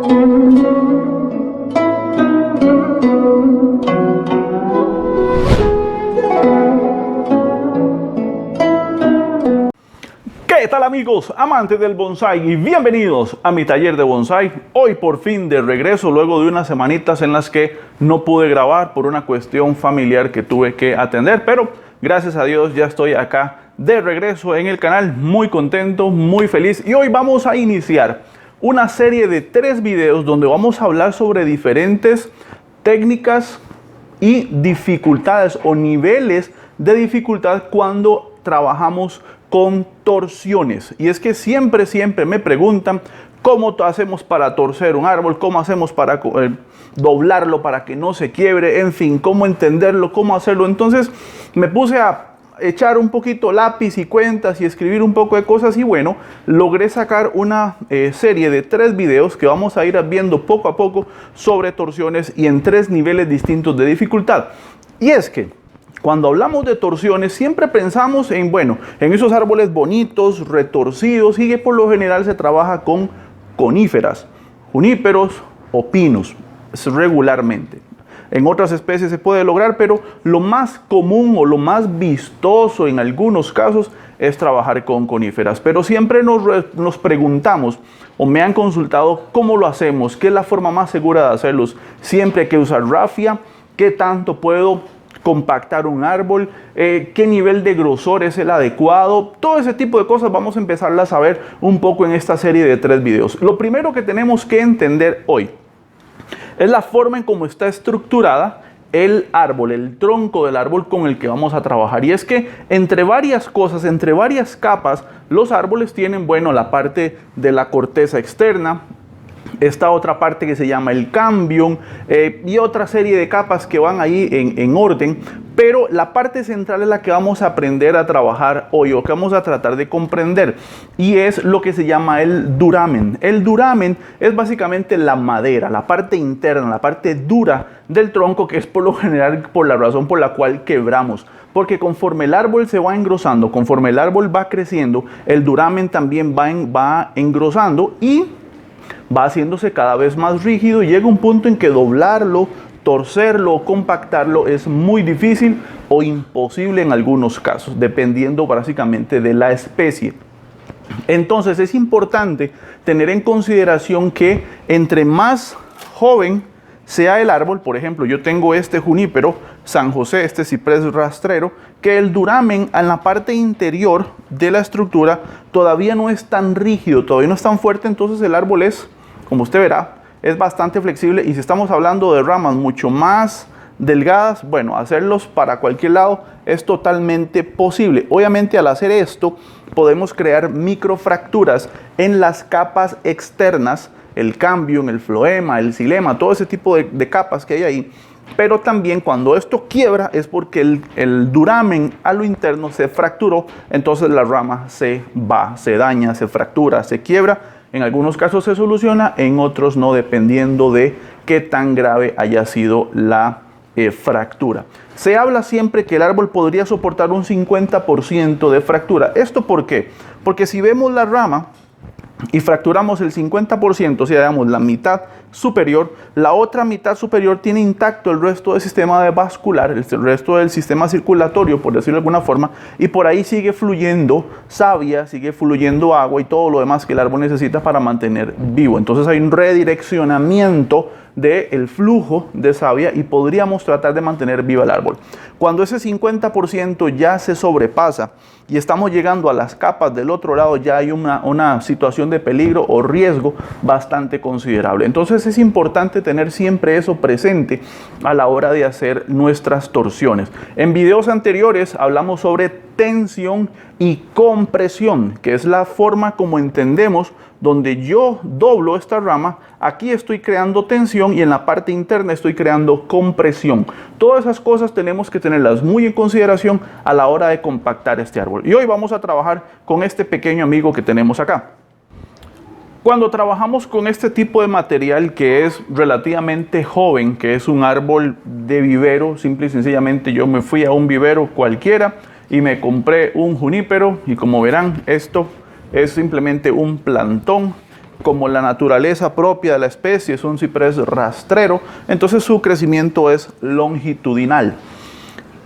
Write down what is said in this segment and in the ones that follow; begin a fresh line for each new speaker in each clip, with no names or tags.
¿Qué tal amigos, amantes del bonsái? Y bienvenidos a mi taller de bonsái. Hoy por fin de regreso luego de unas semanitas en las que no pude grabar por una cuestión familiar que tuve que atender, pero gracias a Dios ya estoy acá de regreso en el canal, muy contento, muy feliz. Y hoy vamos a iniciar una serie de 3 videos donde vamos a hablar sobre diferentes técnicas y dificultades o niveles de dificultad cuando trabajamos con torsiones. Y es que siempre me preguntan cómo hacemos para torcer un árbol, cómo hacemos para doblarlo para que no se quiebre, en fin, cómo entenderlo, cómo hacerlo. Entonces me puse a echar un poquito lápiz y cuentas y escribir un poco de cosas y bueno, logré sacar una serie de 3 videos que vamos a ir viendo poco a poco sobre torsiones y en 3 niveles distintos de dificultad. Y es que cuando hablamos de torsiones siempre pensamos en, bueno, en esos árboles bonitos, retorcidos, y que por lo general se trabaja con coníferas, juníperos o pinos regularmente. En otras especies se puede lograr, pero lo más común o lo más vistoso en algunos casos es trabajar con coníferas. Pero siempre nos preguntamos o me han consultado cómo lo hacemos, qué es la forma más segura de hacerlos. Siempre hay que usar rafia, qué tanto puedo compactar un árbol, qué nivel de grosor es el adecuado. Todo ese tipo de cosas vamos a empezarlas a ver un poco en esta serie de 3 videos. Lo primero que tenemos que entender hoy es la forma en cómo está estructurada el árbol, el tronco del árbol con el que vamos a trabajar. Y es que entre varias cosas, entre varias capas, los árboles tienen, bueno, la parte de la corteza externa, esta otra parte que se llama el cambium y otra serie de capas que van ahí en orden, pero la parte central es la que vamos a aprender a trabajar hoy o que vamos a tratar de comprender y es lo que se llama el duramen. El duramen es básicamente la madera, la parte interna, la parte dura del tronco, que es por lo general por la razón por la cual quebramos. Porque conforme el árbol se va engrosando, conforme el árbol va creciendo, el duramen también va engrosando y va haciéndose cada vez más rígido y llega un punto en que doblarlo, torcerlo o compactarlo es muy difícil o imposible en algunos casos, dependiendo básicamente de la especie. Entonces es importante tener en consideración que entre más joven sea el árbol, por ejemplo, yo tengo este junípero San José, este ciprés rastrero, que el duramen en la parte interior de la estructura todavía no es tan rígido, todavía no es tan fuerte, entonces el árbol es, como usted verá, es bastante flexible y si estamos hablando de ramas mucho más delgadas, bueno, hacerlos para cualquier lado es totalmente posible. Obviamente al hacer esto podemos crear microfracturas en las capas externas, el cambium, el floema, el xilema, todo ese tipo de capas que hay ahí. Pero también cuando esto quiebra es porque el duramen a lo interno se fracturó, entonces la rama se daña, se fractura, se quiebra. En algunos casos se soluciona, en otros no, dependiendo de qué tan grave haya sido la fractura. Se habla siempre que el árbol podría soportar un 50% de fractura. ¿Esto por qué? Porque si vemos la rama y fracturamos el 50%, o sea, damos la mitad superior, la otra mitad superior tiene intacto el resto del sistema vascular, el resto del sistema circulatorio, por decirlo de alguna forma, y por ahí sigue fluyendo savia, sigue fluyendo agua y todo lo demás que el árbol necesita para mantener vivo. Entonces hay un redireccionamiento del flujo de savia y podríamos tratar de mantener vivo el árbol. Cuando ese 50% ya se sobrepasa y estamos llegando a las capas del otro lado, ya hay una situación de peligro o riesgo bastante considerable. Entonces es importante tener siempre eso presente a la hora de hacer nuestras torsiones. En videos anteriores hablamos sobre tensión y compresión, que es la forma como entendemos donde yo doblo esta rama, aquí estoy creando tensión y en la parte interna estoy creando compresión. Todas esas cosas tenemos que tenerlas muy en consideración a la hora de compactar este árbol. Y hoy vamos a trabajar con este pequeño amigo que tenemos acá. Cuando trabajamos con este tipo de material que es relativamente joven, que es un árbol de vivero, simple y sencillamente yo me fui a un vivero cualquiera y me compré un junípero y como verán esto es simplemente un plantón como la naturaleza propia de la especie es un ciprés rastrero, entonces su crecimiento es longitudinal.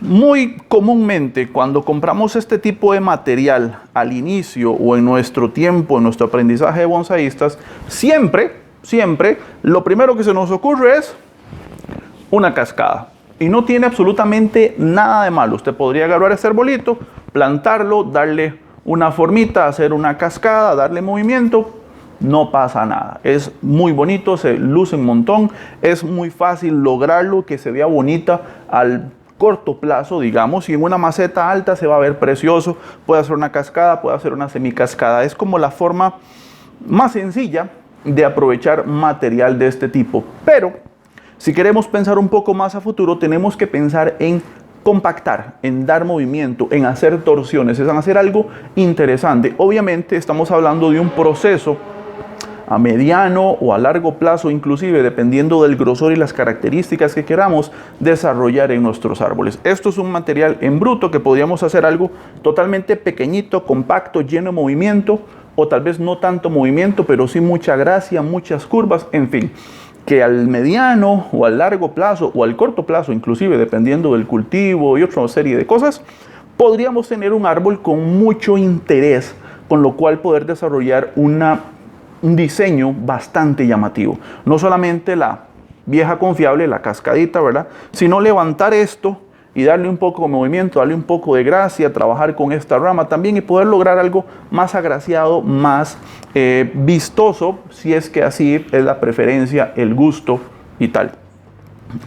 Muy comúnmente cuando compramos este tipo de material al inicio o en nuestro tiempo, en nuestro aprendizaje de bonsaístas, siempre lo primero que se nos ocurre es una cascada. Y no tiene absolutamente nada de malo. Usted podría agarrar este arbolito, plantarlo, darle una formita, hacer una cascada, darle movimiento. No pasa nada. Es muy bonito, se luce un montón. Es muy fácil lograrlo, que se vea bonita al corto plazo, digamos. Y en una maceta alta se va a ver precioso. Puede hacer una cascada, puede hacer una semicascada. Es como la forma más sencilla de aprovechar material de este tipo. Pero si queremos pensar un poco más a futuro, tenemos que pensar en compactar, en dar movimiento, en hacer torsiones, en hacer algo interesante. Obviamente estamos hablando de un proceso a mediano o a largo plazo, inclusive dependiendo del grosor y las características que queramos desarrollar en nuestros árboles. Esto es un material en bruto que podríamos hacer algo totalmente pequeñito, compacto, lleno de movimiento, o tal vez no tanto movimiento, pero sí mucha gracia, muchas curvas, en fin, que al mediano o al largo plazo o al corto plazo, inclusive dependiendo del cultivo y otra serie de cosas, podríamos tener un árbol con mucho interés, con lo cual poder desarrollar un diseño bastante llamativo. No solamente la vieja confiable, la cascadita, ¿verdad?, sino levantar esto y darle un poco de movimiento, darle un poco de gracia, trabajar con esta rama también y poder lograr algo más agraciado, más vistoso, si es que así es la preferencia, el gusto y tal.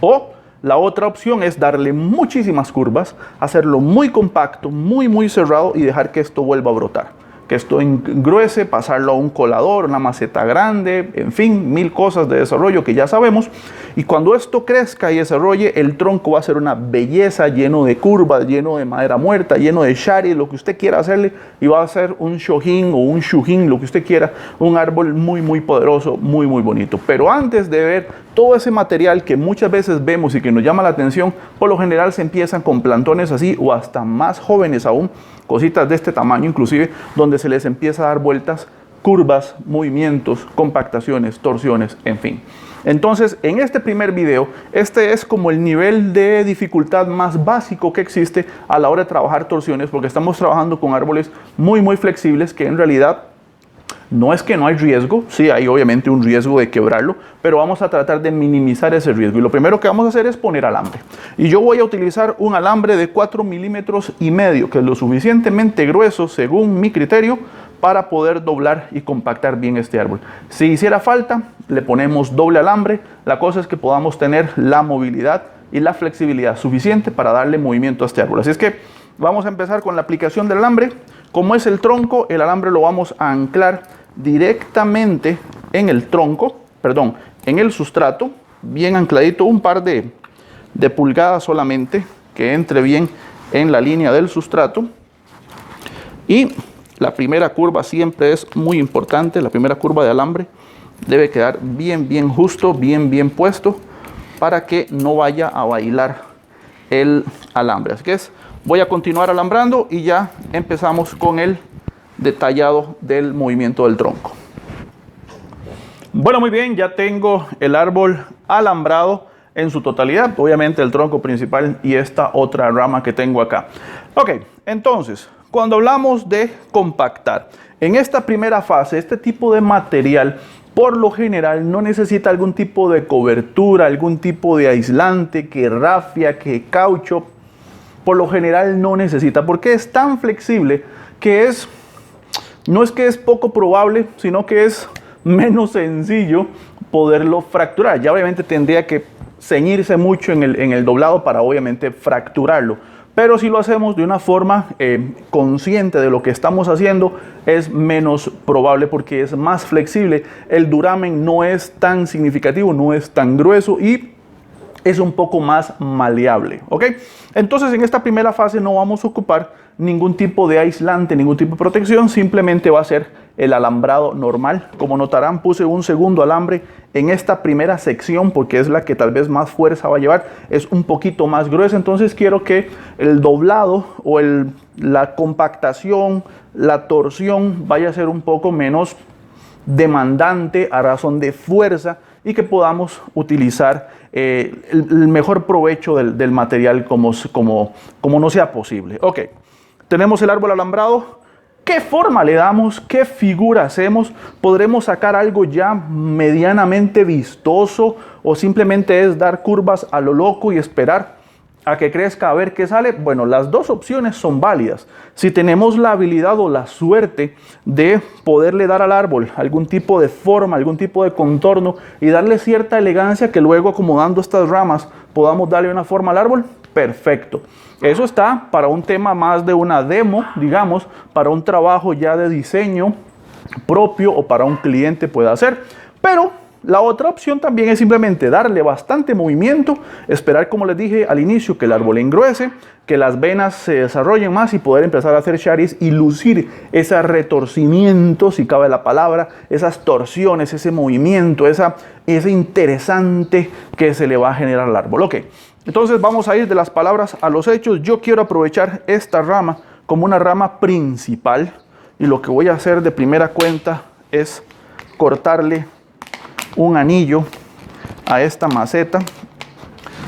O la otra opción es darle muchísimas curvas, hacerlo muy compacto, muy cerrado y dejar que esto vuelva a brotar. Que esto engruese, pasarlo a un colador, una maceta grande, en fin, 1000 cosas de desarrollo que ya sabemos. Y cuando esto crezca y desarrolle, el tronco va a ser una belleza, lleno de curvas, lleno de madera muerta, lleno de shari, lo que usted quiera hacerle, y va a ser un shohin o un shuhin, lo que usted quiera, un árbol muy poderoso, muy bonito. Pero antes de ver todo ese material que muchas veces vemos y que nos llama la atención, por lo general se empiezan con plantones así o hasta más jóvenes aún, cositas de este tamaño inclusive, donde se les empieza a dar vueltas, curvas, movimientos, compactaciones, torsiones, en fin. Entonces, en este primer video, este es como el nivel de dificultad más básico que existe a la hora de trabajar torsiones, porque estamos trabajando con árboles muy flexibles que en realidad no es que no hay riesgo, sí hay obviamente un riesgo de quebrarlo, pero vamos a tratar de minimizar ese riesgo. Y lo primero que vamos a hacer es poner alambre. Y yo voy a utilizar un alambre de 4,5 milímetros, que es lo suficientemente grueso según mi criterio para poder doblar y compactar bien este árbol. Si hiciera falta, le ponemos doble alambre. La cosa es que podamos tener la movilidad y la flexibilidad suficiente para darle movimiento a este árbol. Así es que vamos a empezar con la aplicación del alambre. Como es el tronco, el alambre lo vamos a anclar directamente en el tronco, en el sustrato, bien ancladito, un par de pulgadas solamente, que entre bien en la línea del sustrato. Y la primera curva siempre es muy importante, la primera curva de alambre debe quedar bien justo, bien puesto, para que no vaya a bailar el alambre. Así que voy a continuar alambrando y ya empezamos con el detallado del movimiento del tronco. Bueno, muy bien, ya tengo el árbol alambrado en su totalidad, obviamente el tronco principal y esta otra rama que tengo acá. Ok, entonces, cuando hablamos de compactar, en esta primera fase, este tipo de material por lo general no necesita algún tipo de cobertura, algún tipo de aislante, que rafia, que caucho. Por lo general no necesita, porque es tan flexible que no es que es poco probable, sino que es menos sencillo poderlo fracturar. Ya obviamente tendría que ceñirse mucho en el doblado para obviamente fracturarlo. Pero si lo hacemos de una forma consciente de lo que estamos haciendo, es menos probable porque es más flexible. El duramen no es tan significativo, no es tan grueso y es un poco más maleable, ¿ok? Entonces en esta primera fase no vamos a ocupar ningún tipo de aislante, ningún tipo de protección, simplemente va a ser el alambrado normal. Como notarán, puse un segundo alambre en esta primera sección porque es la que tal vez más fuerza va a llevar, es un poquito más gruesa, entonces quiero que el doblado o la compactación, la torsión vaya a ser un poco menos demandante, a razón de fuerza, y que podamos utilizar el mejor provecho del material como no sea posible. Ok, tenemos el árbol alambrado. ¿Qué forma le damos? ¿Qué figura hacemos? ¿Podremos sacar algo ya medianamente vistoso o simplemente es dar curvas a lo loco y esperar a que crezca a ver qué sale? Bueno, las dos opciones son válidas. Si tenemos la habilidad o la suerte de poderle dar al árbol algún tipo de forma, algún tipo de contorno y darle cierta elegancia que luego acomodando estas ramas podamos darle una forma al árbol, perfecto. Eso está para un tema más de una demo, digamos, para un trabajo ya de diseño propio o para un cliente pueda hacer. Pero la otra opción también es simplemente darle bastante movimiento, esperar, como les dije al inicio, que el árbol engruese, que las venas se desarrollen más y poder empezar a hacer charis y lucir ese retorcimiento, si cabe la palabra, esas torsiones, ese movimiento, ese interesante que se le va a generar al árbol. Ok. Entonces vamos a ir de las palabras a los hechos. Yo quiero aprovechar esta rama como una rama principal y lo que voy a hacer de primera cuenta es cortarle un anillo a esta maceta.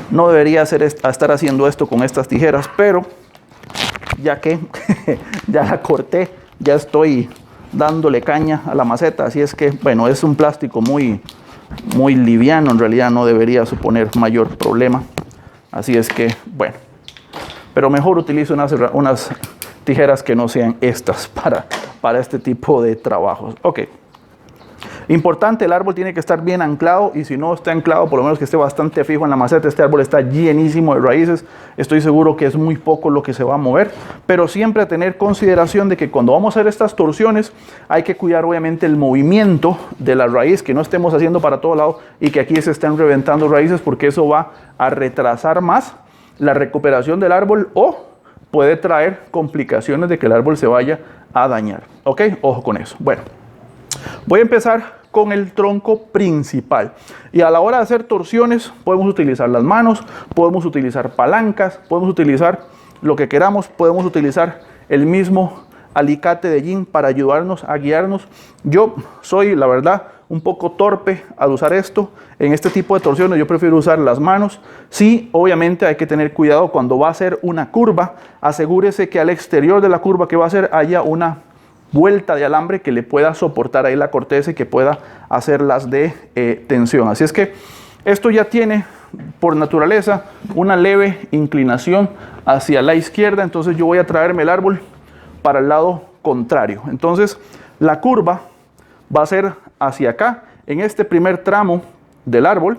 No debería estar haciendo esto con estas tijeras, pero ya que ya la corté, ya estoy dándole caña a la maceta, así es que bueno, es un plástico muy liviano, en realidad no debería suponer mayor problema. Así es que, bueno, pero mejor utilizo unas tijeras que no sean estas para este tipo de trabajos. Ok. Importante, el árbol tiene que estar bien anclado y si no está anclado, por lo menos que esté bastante fijo en la maceta. Este árbol está llenísimo de raíces. Estoy seguro que es muy poco lo que se va a mover, pero siempre tener consideración de que cuando vamos a hacer estas torsiones hay que cuidar obviamente el movimiento de la raíz, que no estemos haciendo para todo lado y que aquí se estén reventando raíces porque eso va a retrasar más la recuperación del árbol o puede traer complicaciones de que el árbol se vaya a dañar. ¿Ok? Ojo con eso. Bueno, voy a empezar con el tronco principal y a la hora de hacer torsiones podemos utilizar las manos, podemos utilizar palancas, podemos utilizar lo que queramos, podemos utilizar el mismo alicate de yin para ayudarnos a guiarnos. Yo soy, la verdad, un poco torpe al usar esto. En este tipo de torsiones yo prefiero usar las manos. Sí, obviamente hay que tener cuidado cuando va a hacer una curva. Asegúrese que al exterior de la curva que va a hacer haya una vuelta de alambre que le pueda soportar ahí la corteza y que pueda hacerlas de tensión. Así es que esto ya tiene por naturaleza una leve inclinación hacia la izquierda, entonces yo voy a traerme el árbol para el lado contrario. Entonces la curva va a ser hacia acá, en este primer tramo del árbol,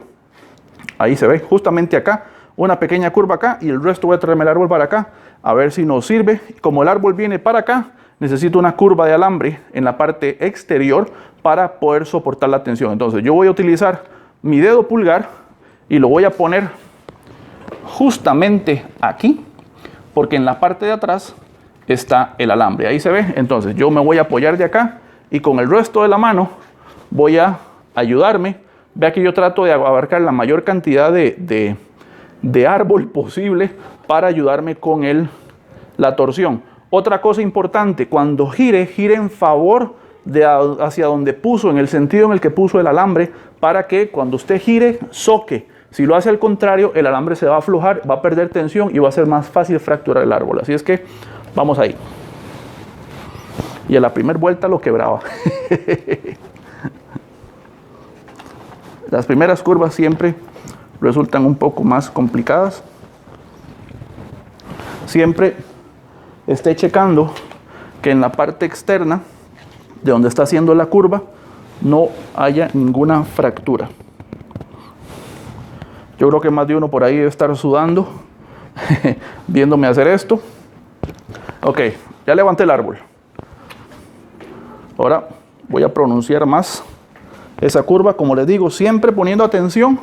ahí se ve justamente acá, una pequeña curva acá y el resto voy a traerme el árbol para acá, a ver si nos sirve. Como el árbol viene para acá, necesito una curva de alambre en la parte exterior para poder soportar la tensión. Entonces yo voy a utilizar mi dedo pulgar y lo voy a poner justamente aquí, porque en la parte de atrás está el alambre. Ahí se ve. Entonces yo me voy a apoyar de acá y con el resto de la mano voy a ayudarme. Vea que yo trato de abarcar la mayor cantidad de árbol posible para ayudarme con la torsión. Otra cosa importante, cuando gire en favor de hacia donde puso, en el sentido en el que puso el alambre, para que cuando usted gire, soque. Si lo hace al contrario, el alambre se va a aflojar, va a perder tensión y va a ser más fácil fracturar el árbol. Así es que vamos ahí. Y a la primera vuelta lo quebraba. Las primeras curvas siempre resultan un poco más complicadas. Siempre esté checando que en la parte externa de donde está haciendo la curva no haya ninguna fractura. Yo creo que más de uno por ahí debe estar sudando viéndome hacer esto. Ok, ya levanté el árbol. Ahora voy a pronunciar más esa curva, como les digo, siempre poniendo atención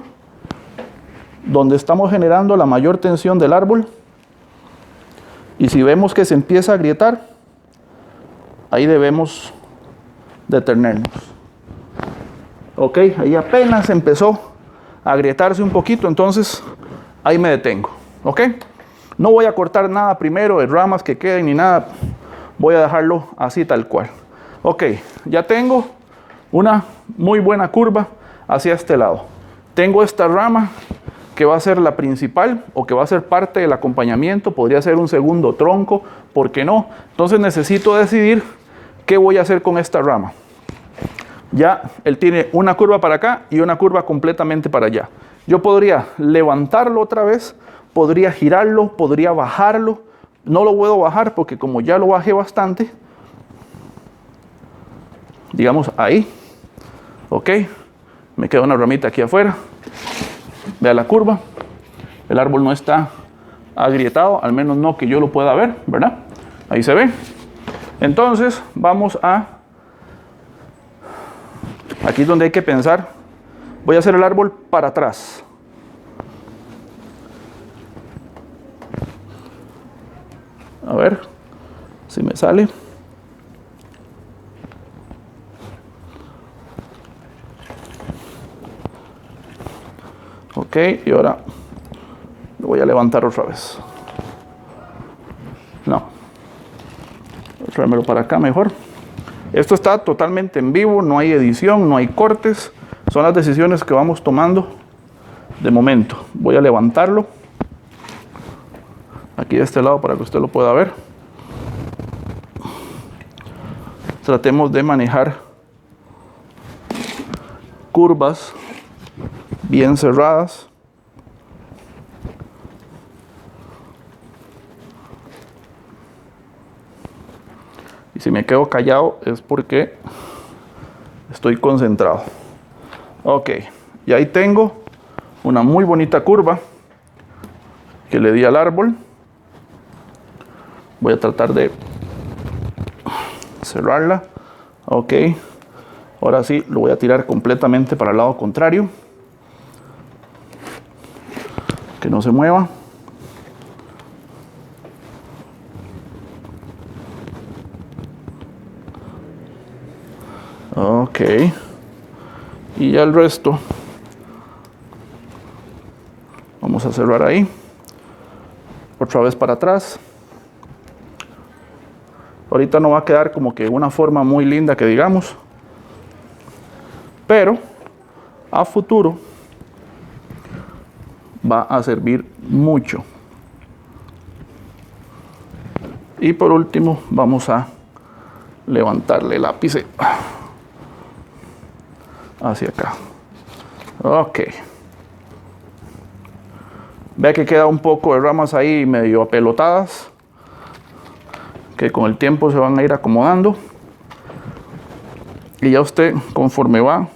donde estamos generando la mayor tensión del árbol. Y si vemos que se empieza a agrietar, ahí debemos detenernos. Ok, ahí apenas empezó a agrietarse un poquito, entonces ahí me detengo. Ok, no voy a cortar nada primero de ramas que queden ni nada, voy a dejarlo así tal cual. Ok, ya tengo una muy buena curva hacia este lado. Tengo esta rama que va a ser la principal o que va a ser parte del acompañamiento, podría ser un segundo tronco, ¿por qué no? Entonces necesito decidir qué voy a hacer con esta rama. Ya él tiene una curva para acá y una curva completamente para allá. Yo podría levantarlo otra vez, podría girarlo, podría bajarlo. No lo puedo bajar porque como ya lo bajé bastante, digamos ahí, ok, me queda una ramita aquí afuera. Vea la curva, el árbol no está agrietado, al menos no que yo lo pueda ver, ¿verdad? Ahí se ve. Entonces vamos a, aquí es donde hay que pensar, voy a hacer el árbol para atrás. A ver si me sale. Ok, y ahora lo voy a levantar otra vez. No. Tráemelo para acá mejor. Esto está totalmente en vivo, no hay edición, no hay cortes. Son las decisiones que vamos tomando de momento. Voy a levantarlo. Aquí de este lado para que usted lo pueda ver. Tratemos de manejar curvas bien cerradas. Y si me quedo callado es porque estoy concentrado. Ok, y ahí tengo una muy bonita curva que le di al árbol. Voy a tratar de cerrarla. Ok, ahora sí lo voy a tirar completamente para el lado contrario. Que no se mueva. Ok, y ya el resto vamos a cerrar ahí, otra vez para atrás. Ahorita no va a quedar como que una forma muy linda que digamos, pero a futuro va a servir mucho. Y por último vamos a levantarle el ápice hacia acá. Ok. Vea que queda un poco de ramas ahí medio apelotadas, que con el tiempo se van a ir acomodando. Y ya usted, conforme va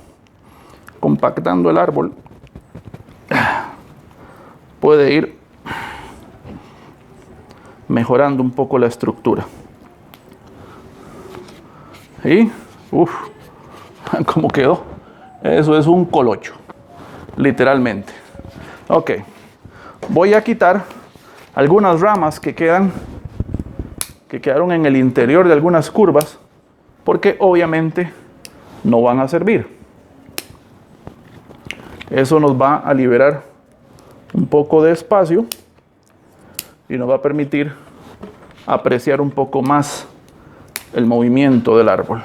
compactando el árbol, puede ir mejorando un poco la estructura. Y, ¿cómo quedó? Eso es un colocho, literalmente. Ok, voy a quitar algunas ramas que quedaron en el interior de algunas curvas, porque obviamente no van a servir. Eso nos va a liberar un poco de espacio y nos va a permitir apreciar un poco más el movimiento del árbol.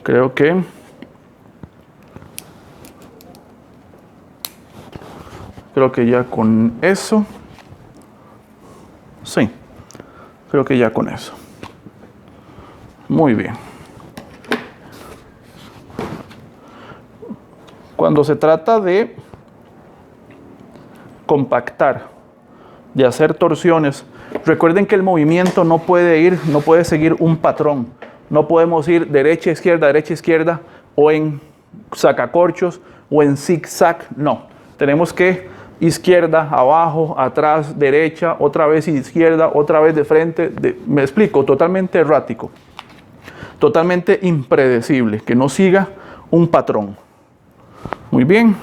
Creo que ya con eso, sí, creo que ya con eso. Muy bien. Cuando se trata de compactar, de hacer torsiones, recuerden que el movimiento no puede seguir un patrón. No podemos ir derecha, izquierda, o en sacacorchos, o en zigzag, no. Tenemos que izquierda, abajo, atrás, derecha, otra vez izquierda, otra vez de frente. Me explico, totalmente errático. Totalmente impredecible, que no siga un patrón. Muy bien.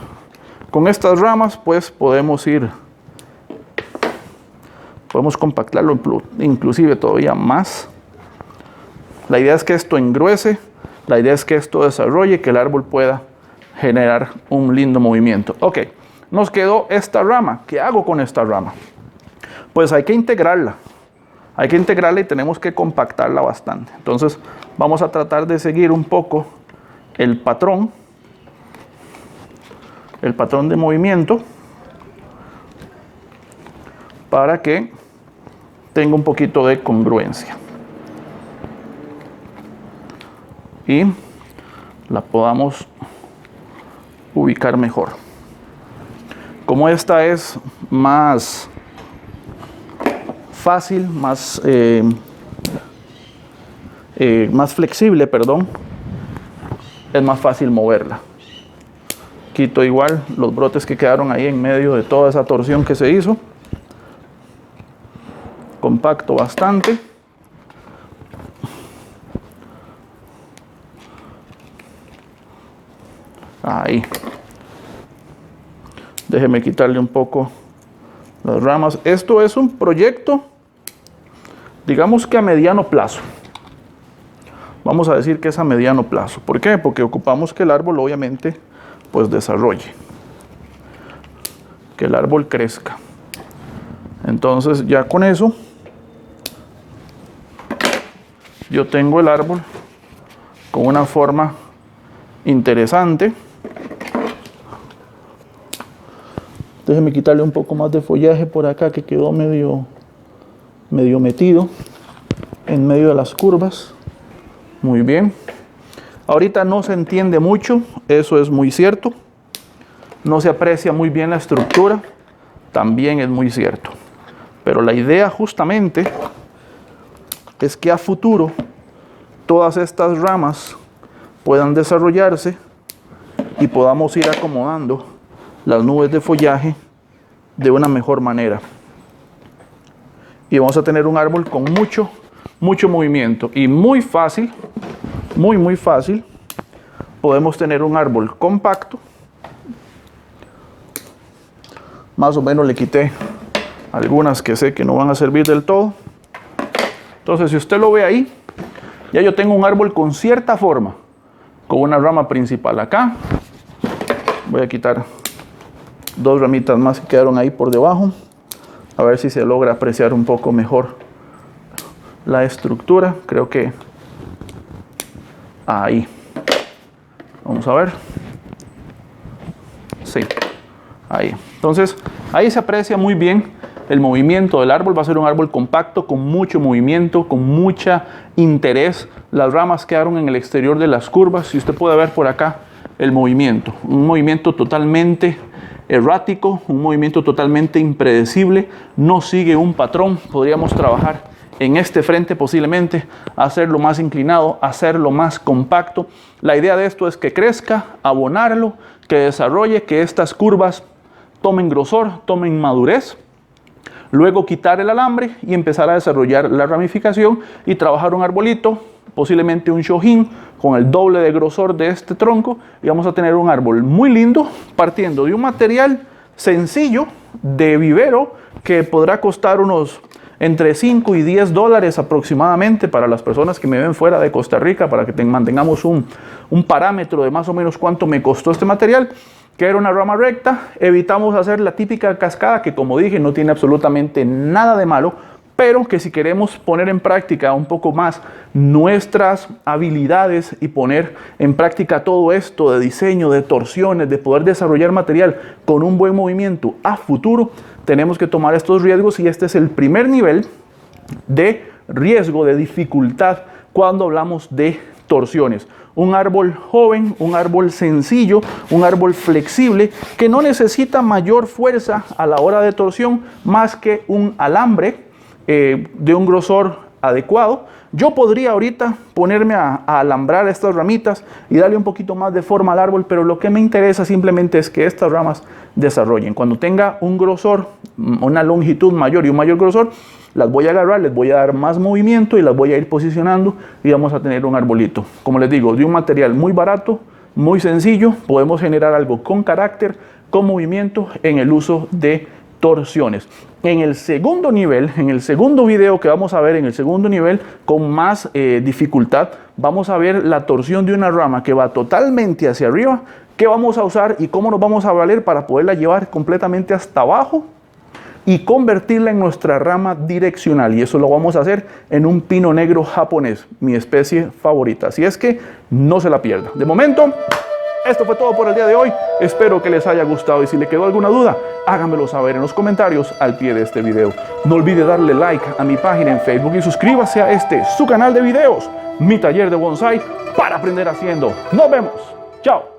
Con estas ramas, pues, podemos compactarlo inclusive todavía más. La idea es que esto engruese, la idea es que esto desarrolle, que el árbol pueda generar un lindo movimiento. Ok, nos quedó esta rama. ¿Qué hago con esta rama? Pues hay que integrarla. hay que integrarla y tenemos que compactarla bastante. Entonces vamos a tratar de seguir un poco el patrón de movimiento para que tenga un poquito de congruencia y la podamos ubicar mejor. Como esta es más fácil, más flexible, perdón, es más fácil moverla. Quito igual los brotes que quedaron ahí en medio de toda esa torsión que se hizo. Compacto bastante. Ahí. Déjeme quitarle un poco las ramas. Esto es un proyecto, digamos que a mediano plazo. Vamos a decir que es a mediano plazo. ¿Por qué? Porque ocupamos que el árbol obviamente pues desarrolle, que el árbol crezca. Entonces ya con eso yo tengo el árbol con una forma interesante. Déjeme quitarle un poco más de follaje por acá que quedó medio metido en medio de las curvas. Muy bien. Ahorita no se entiende mucho, eso es muy cierto. No se aprecia muy bien la estructura, también es muy cierto. Pero la idea justamente es que a futuro todas estas ramas puedan desarrollarse y podamos ir acomodando las nubes de follaje de una mejor manera. Y vamos a tener un árbol con mucho movimiento y muy fácil, muy fácil. Podemos tener un árbol compacto. Más o menos le quité algunas que sé que no van a servir del todo. Entonces, si usted lo ve ahí, ya yo tengo un árbol con cierta forma, con una rama principal acá. Voy a quitar dos ramitas más que quedaron ahí por debajo, a ver si se logra apreciar un poco mejor la estructura. Creo que ahí. Vamos a ver. Sí, ahí. Entonces, ahí se aprecia muy bien el movimiento del árbol. Va a ser un árbol compacto, con mucho movimiento, con mucha interés. Las ramas quedaron en el exterior de las curvas. Si usted puede ver por acá el movimiento. Un movimiento totalmente errático, un movimiento totalmente impredecible. No sigue un patrón. Podríamos trabajar en este frente posiblemente, hacerlo más inclinado, hacerlo más compacto. La idea de esto es que crezca, abonarlo, que desarrolle, que estas curvas tomen grosor, tomen madurez. Luego quitar el alambre y empezar a desarrollar la ramificación y trabajar un arbolito, posiblemente un shohin con el doble de grosor de este tronco, y vamos a tener un árbol muy lindo partiendo de un material sencillo de vivero que podrá costar unos entre 5 y 10 dólares aproximadamente para las personas que me ven fuera de Costa Rica, para que mantengamos un parámetro de más o menos cuánto me costó este material, que era una rama recta. Evitamos hacer la típica cascada, que como dije no tiene absolutamente nada de malo, pero que si queremos poner en práctica un poco más nuestras habilidades y poner en práctica todo esto de diseño, de torsiones, de poder desarrollar material con un buen movimiento a futuro, tenemos que tomar estos riesgos, y este es el primer nivel de riesgo, de dificultad cuando hablamos de torsiones. Un árbol joven, un árbol sencillo, un árbol flexible que no necesita mayor fuerza a la hora de torsión más que un alambre de un grosor adecuado. Yo podría ahorita ponerme a alambrar estas ramitas y darle un poquito más de forma al árbol, pero lo que me interesa simplemente es que estas ramas desarrollen. Cuando tenga un grosor, una longitud mayor y un mayor grosor, las voy a agarrar, les voy a dar más movimiento y las voy a ir posicionando y vamos a tener un arbolito. Como les digo, de un material muy barato, muy sencillo, podemos generar algo con carácter, con movimiento en el uso de torsiones. En el segundo nivel, en el segundo video que vamos a ver, en el segundo nivel con más dificultad, vamos a ver la torsión de una rama que va totalmente hacia arriba, qué vamos a usar y cómo nos vamos a valer para poderla llevar completamente hasta abajo y convertirla en nuestra rama direccional. Y eso lo vamos a hacer en un pino negro japonés, mi especie favorita. Así es que no se la pierda. De momento, esto fue todo por el día de hoy. Espero que les haya gustado y si le quedó alguna duda, háganmelo saber en los comentarios al pie de este video. No olvide darle like a mi página en Facebook y suscríbase a su canal de videos, Mi Taller de Bonsai, para aprender haciendo. Nos vemos. Chao.